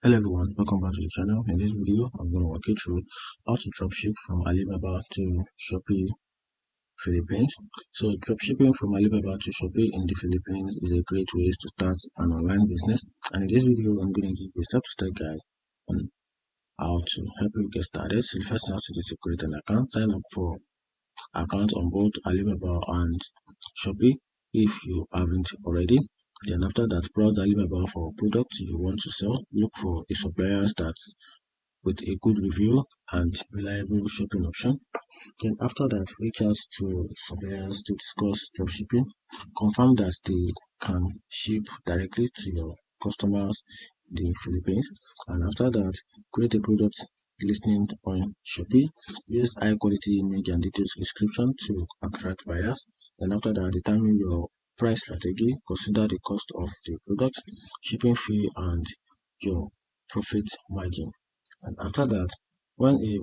Hello everyone, welcome back to the channel. In this video, I'm going to walk you through how to dropship from Alibaba to Shopee Philippines. So dropshipping from Alibaba to Shopee in the Philippines is a great way to start an online business. And in this video, I'm going to give you a step-to-step guide on how to help you get started. So the first thing to do is to create an account, sign up for account on both Alibaba and Shopee if you haven't already. Then after that, browse Alibaba for products you want to sell. Look for a supplier that's with a good review and reliable shipping option. Then after that, reach out to suppliers to discuss dropshipping. Confirm that they can ship directly to your customers in the Philippines. And after that, create a product listing on Shopee. Use high quality image and detailed description to attract buyers. Then after that, determine your price strategy. Consider the cost of the product, shipping fee, and your profit margin. And after that, when a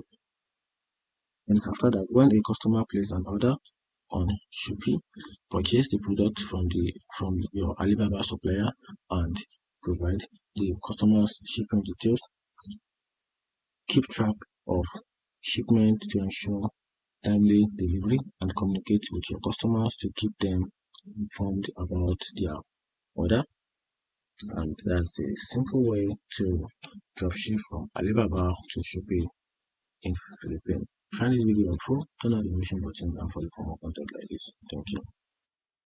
customer places an order on Shopee, purchase the product from your Alibaba supplier and provide the customer's shipping details. Keep track of shipment to ensure timely delivery and communicate with your customers to keep them informed about their order. And that's a simple way to dropship from Alibaba to Shopee in Philippines. Find this video helpful, turn on the notification button and follow for more content like this. Thank you.